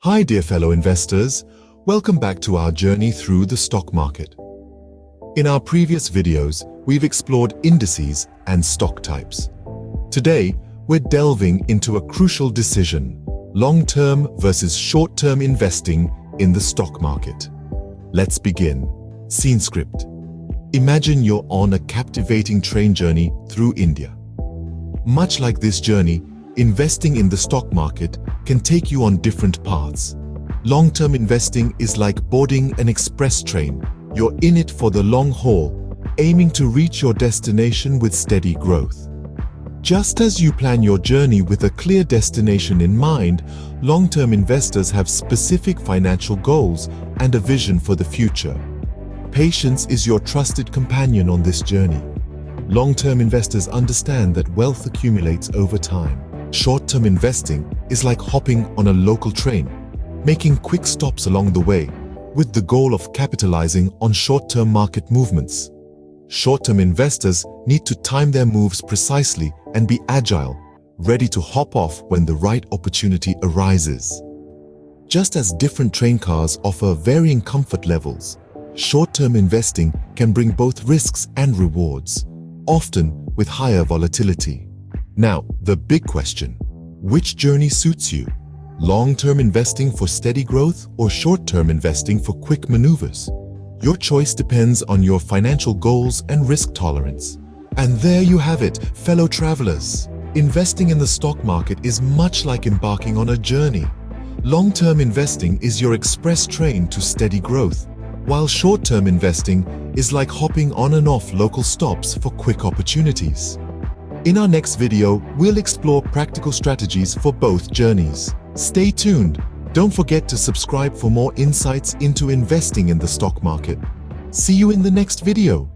Hi dear fellow investors, welcome back to our journey through the stock market. In our previous videos, we've explored indices and stock types. Today, we're delving into a crucial decision: long-term versus short-term investing in the stock market. Let's begin. Scene script. Imagine you're on a captivating train journey through India. Much like this journey, investing in the stock market can take you on different paths. Long-term investing is like boarding an express train. You're in it for the long haul, aiming to reach your destination with steady growth. Just as you plan your journey with a clear destination in mind, long-term investors have specific financial goals and a vision for the future. Patience is your trusted companion on this journey. Long-term investors understand that wealth accumulates over time. Short-term investing is like hopping on a local train, making quick stops along the way, with the goal of capitalizing on short-term market movements. Short-term investors need to time their moves precisely and be agile, ready to hop off when the right opportunity arises. Just as different train cars offer varying comfort levels, short-term investing can bring both risks and rewards, often with higher volatility. Now, the big question: which journey suits you? Long-term investing for steady growth or short-term investing for quick maneuvers? Your choice depends on your financial goals and risk tolerance. And there you have it, fellow travelers. Investing in the stock market is much like embarking on a journey. Long-term investing is your express train to steady growth, while short-term investing is like hopping on and off local stops for quick opportunities. In our next video, we'll explore practical strategies for both journeys. Stay tuned. Don't forget to subscribe for more insights into investing in the stock market. See you in the next video.